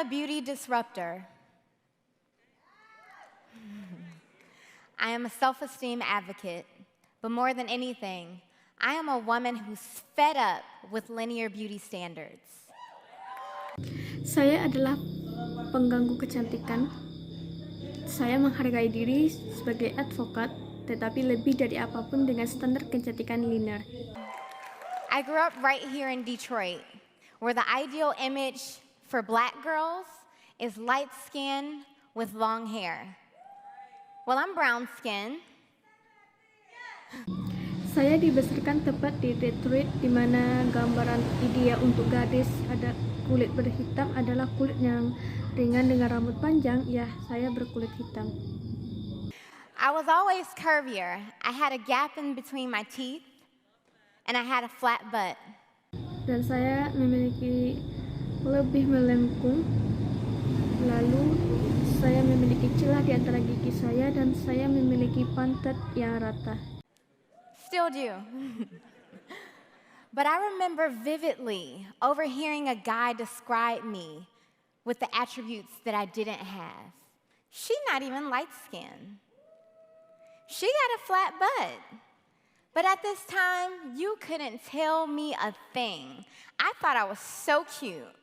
a beauty disruptor. I am a self-esteem advocate, but more than anything, I am a woman who's fed up with linear beauty standards. Saya adalah pengganggu kecantikan. Saya menghargai diri sebagai advokat, tetapi lebih dari apapun dengan standar kecantikan linear. I grew up right here in Detroit, where the ideal image for black girls is light skin with long hair. Well, I'm brown skin. Saya dibesarkan tepat di Detroit, di mana gambaran ideal untuk gadis ada kulit berhitam adalah kulit yang ringan dengan rambut panjang. Ya, saya berkulit hitam. I was always curvier. I had a gap in between my teeth, and I had a flat butt. Dan saya memiliki lebih melengkung. Lalu saya memiliki celah di antara gigi saya dan saya memiliki pantat yang rata. Still do. But I remember vividly overhearing a guy describe me with the attributes that I didn't have. She's not even light-skinned. She got a flat butt. But at this time, you couldn't tell me a thing. I thought I was so cute.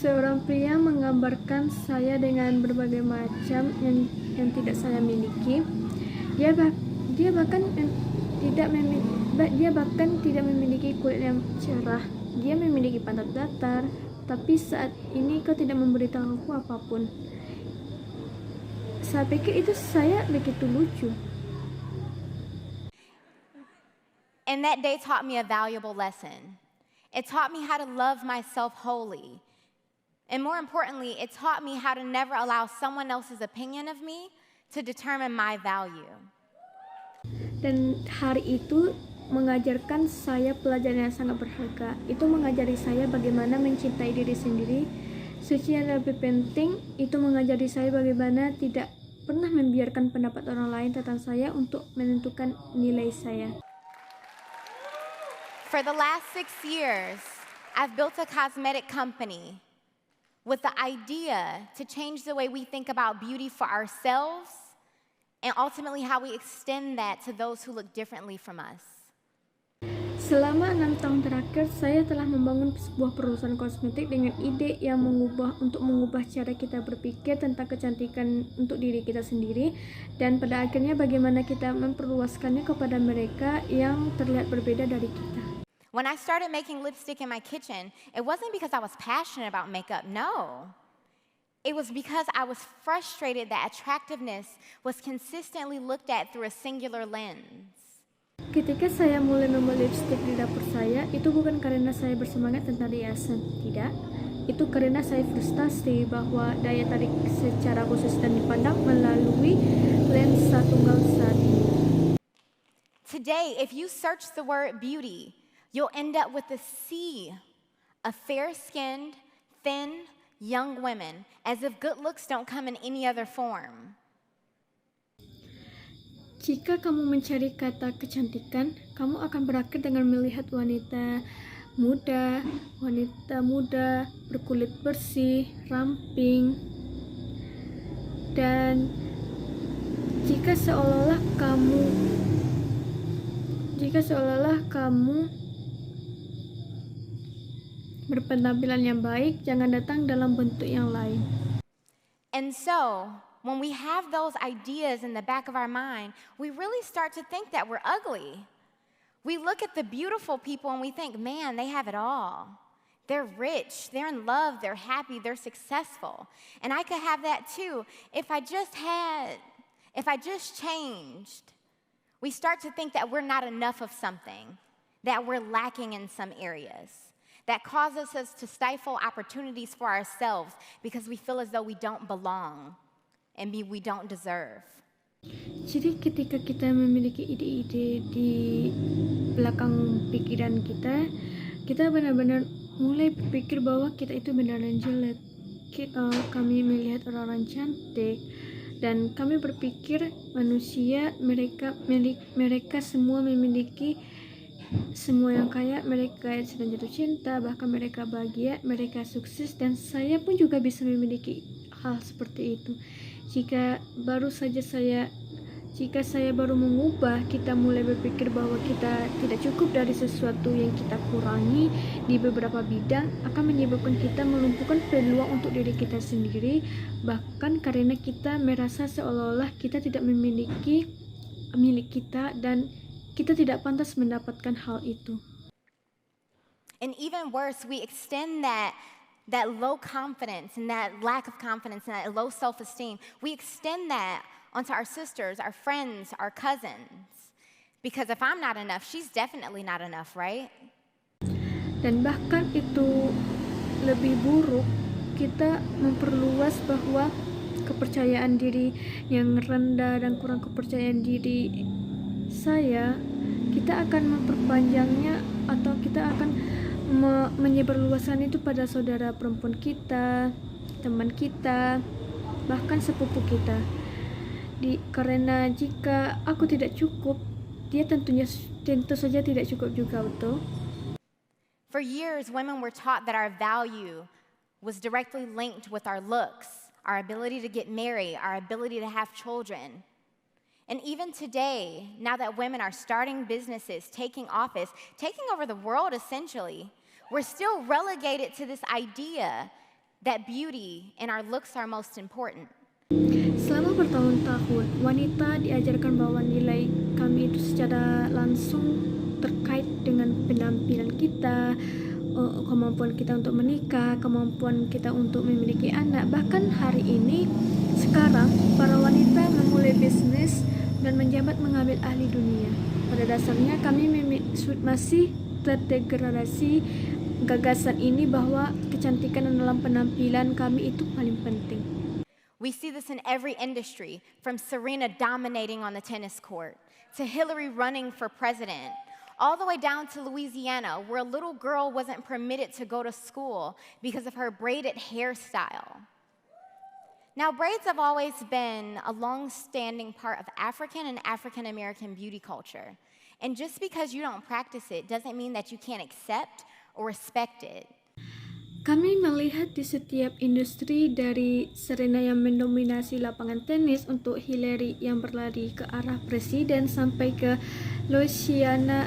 Seorang pria menggambarkan saya dengan berbagai macam yang tidak saya miliki. Dia bahkan tidak memiliki kulit yang cerah. Dia memiliki pantat datar, tapi saat ini kau tidak memberitahu aku apapun. Saya pikir itu saya begitu lucu. And that day taught me a valuable lesson. It taught me how to love myself wholly. And more importantly, it taught me how to never allow someone else's opinion of me to determine my value. Dan hari itu mengajarkan saya pelajaran yang sangat berharga. Itu mengajari saya bagaimana mencintai diri sendiri. Suci yang lebih penting, itu mengajari saya bagaimana tidak pernah membiarkan pendapat orang lain tentang saya untuk menentukan nilai saya. For the last 6 years, I've built a cosmetic company with the idea to change the way we think about beauty for ourselves and ultimately how we extend that to those who look differently from us. Selama 6 tahun terakhir, saya telah membangun sebuah perusahaan kosmetik dengan ide yang untuk mengubah cara kita berpikir tentang kecantikan untuk diri kita sendiri, dan pada akhirnya bagaimana kita memperluaskannya kepada mereka yang terlihat berbeda dari kita. When I started making lipstick in my kitchen, it wasn't because I was passionate about makeup, no. It was because I was frustrated that attractiveness was consistently looked at through a singular lens. Ketika saya mulai membuat lipstick di dapur saya, itu bukan karena saya bersemangat tentang riasan, tidak. Itu karena saya frustasi bahwa daya tarik secara khusus dan dipandang melalui lensa tunggal saat ini. Today, if you search the word beauty, you'll end up with a sea of fair-skinned, thin, young women, as if good looks don't come in any other form. Jika kamu mencari kata kecantikan, kamu akan berakhir dengan melihat wanita muda, berkulit bersih, ramping, dan jika seolah-olah kamu berpenampilan yang baik, jangan datang dalam bentuk yang lain. And so, when we have those ideas in the back of our mind, we really start to think that we're ugly. We look at the beautiful people and we think, man, they have it all. They're rich, they're in love, they're happy, they're successful. And I could have that too if I just changed. We start to think that we're not enough of something, that we're lacking in some areas. That causes us to stifle opportunities for ourselves because we feel as though we don't belong and we don't deserve. Jadi ketika kita memiliki ide-ide di belakang pikiran kita benar-benar mulai berpikir bahwa kita itu benar-benar jelek. Kami melihat orang-orang cantik dan kami berpikir mereka semua memiliki Semua yang kaya, mereka sedang jatuh cinta, bahkan mereka bahagia, mereka sukses, dan saya pun juga bisa memiliki hal seperti itu. Jika saya baru mengubah, kita mulai berpikir bahwa kita tidak cukup dari sesuatu yang kita kurangi di beberapa bidang, akan menyebabkan kita melumpuhkan peluang untuk diri kita sendiri, bahkan karena kita merasa seolah-olah kita tidak memiliki milik kita dan kita tidak pantas mendapatkan hal itu. And even worse, we extend that low confidence and that lack of confidence and that low self-esteem, we extend that onto our sisters, our friends, our cousins. Because if I'm not enough, she's definitely not enough, right? Dan bahkan itu lebih buruk, kita memperluas bahwa kepercayaan diri yang rendah dan kurang kepercayaan diri kita akan memperpanjangnya, atau kita akan menyebarluaskan itu pada saudara perempuan kita, teman kita, bahkan sepupu kita. Karena jika aku tidak cukup, dia tentu saja tidak cukup juga, betul? For years, women were taught that our value was directly linked with our looks, our ability to get married, our ability to have children. And even today, now that women are starting businesses, taking office, taking over the world essentially, we're still relegated to this idea that beauty and our looks are most important. Selama bertahun-tahun, wanita diajarkan bahwa nilai kami itu secara langsung terkait dengan penampilan kita, kemampuan kita untuk menikah, kemampuan kita untuk memiliki anak. Bahkan hari ini, sekarang, para wanita memulai bisnis dan menjabat mengambil ahli dunia. Pada dasarnya kami masih terdegradasi gagasan ini bahwa kecantikan dalam penampilan kami itu paling penting. We see this in every industry, from Serena dominating on the tennis court, to Hillary running for president, all the way down to Louisiana, where a little girl wasn't permitted to go to school because of her braided hairstyle. Now, braids have always been a long-standing part of African and African American beauty culture. And just because you don't practice it doesn't mean that you can't accept or respect it. Kami melihat di setiap industri, dari Serena yang mendominasi lapangan tenis untuk Hillary yang berlari ke arah presiden, sampai ke Louisiana,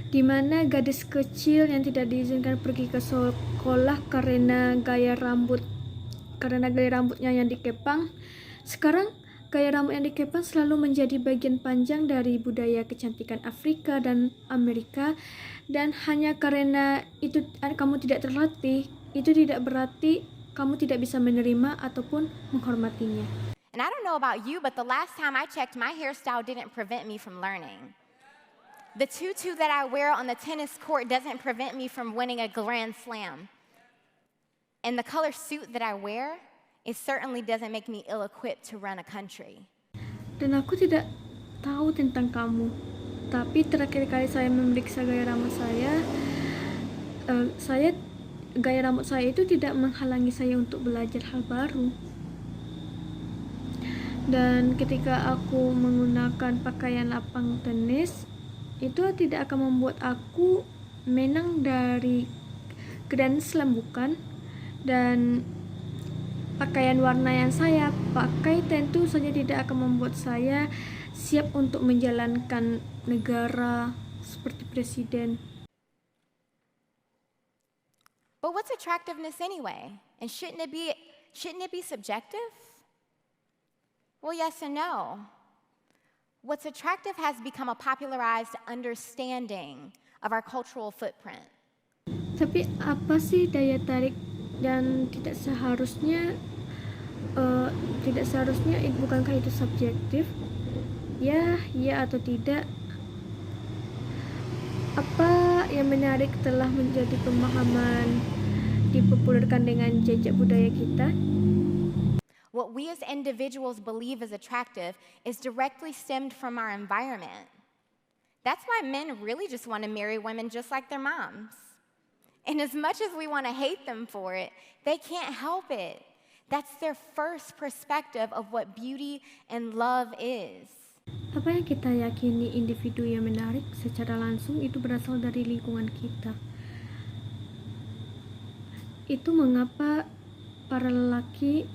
di mana gadis kecil yang tidak diizinkan pergi ke sekolah karena gaya rambutnya yang dikepang. Sekarang gaya rambut yang dikepang selalu menjadi bagian panjang dari budaya kecantikan Afrika dan Amerika, dan hanya karena itu kamu tidak terlatih, itu tidak berarti kamu tidak bisa menerima ataupun menghormatinya. And I don't know about you, but the last time I checked, my hairstyle didn't prevent me from learning. The tutu that I wear on the tennis court doesn't prevent me from winning a Grand Slam. And the color suit that I wear, it certainly doesn't make me ill-equipped to run a country. Dan aku tidak tahu tentang kamu, tapi terakhir kali saya memeriksa gaya rambut gaya rambut saya itu tidak menghalangi saya untuk belajar hal baru. Dan ketika aku menggunakan pakaian lapang tenis, itu tidak akan membuat aku menang dari Grand Slam, bukan. Dan pakaian warna yang saya pakai tentu saja tidak akan membuat saya siap untuk menjalankan negara seperti presiden. But what's attractiveness anyway? And shouldn't it be subjective? Well, yes and no. What's attractive has become a popularized understanding of our cultural footprint. Tapi apa sih daya tarik, dan tidak seharusnya bukankah itu subjektif? Ya atau tidak? Apa yang menarik telah menjadi pemahaman dipopulerkan dengan jejak budaya kita? What we as individuals believe is attractive is directly stemmed from our environment. That's why men really just want to marry women just like their moms. And as much as we want to hate them for it, they can't help it. That's their first perspective of what beauty and love is. Apa yang kita yakini individu yang menarik secara langsung itu berasal dari lingkungan kita. Itu mengapa para lelaki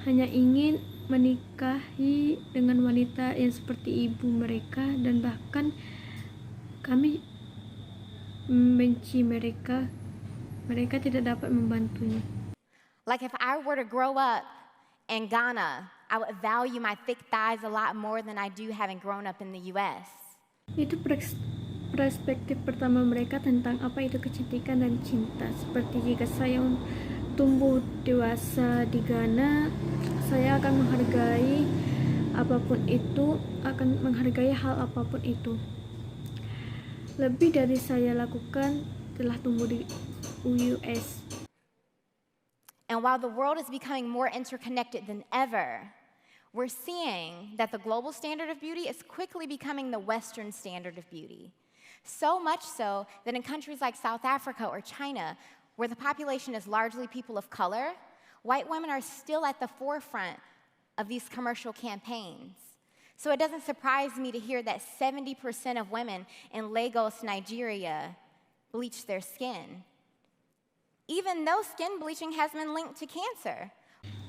hanya ingin menikahi dengan wanita yang seperti ibu mereka, dan bahkan kami membenci mereka. Mereka tidak dapat membantunya. Like if I were to grow up in Ghana, I would value my thick thighs a lot more than I do having grown up in the US. Itu perspektif pertama mereka tentang apa itu kecantikan dan cinta. Seperti jika saya tumbuh dewasa di Ghana, saya akan menghargai hal apapun itu. Lebih dari saya lakukan telah tumbuh di US. And while the world is becoming more interconnected than ever, we're seeing that the global standard of beauty is quickly becoming the Western standard of beauty. So much so that in countries like South Africa or China, where the population is largely people of color, white women are still at the forefront of these commercial campaigns. So it doesn't surprise me to hear that 70% of women in Lagos, Nigeria, bleach their skin, even though skin bleaching has been linked to cancer.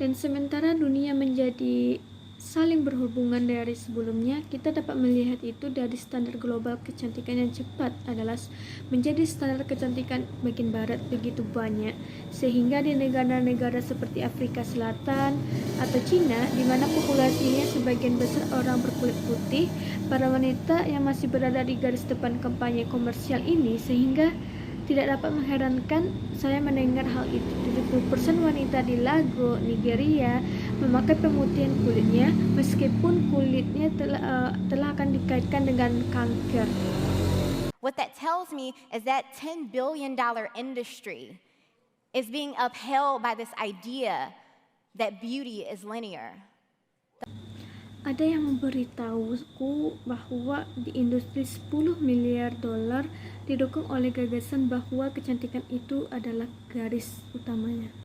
Dan sementara dunia menjadi saling berhubungan dari sebelumnya, kita dapat melihat itu dari standar global kecantikan yang cepat adalah menjadi standar kecantikan bagian barat begitu banyak, sehingga di negara-negara seperti Afrika Selatan atau Cina, di mana populasinya sebagian besar orang berkulit putih, para wanita yang masih berada di garis depan kampanye komersial ini, sehingga tidak dapat mengherankan saya mendengar hal itu. 70% wanita di Lago, Nigeria memakai pemutihan kulitnya meskipun kulitnya telah akan dikaitkan dengan kanker. What that tells me is that $10 billion industry is being upheld by this idea that beauty is linear. Ada yang memberitahuku bahwa di industri $10 miliar didukung oleh gagasan bahwa kecantikan itu adalah garis utamanya.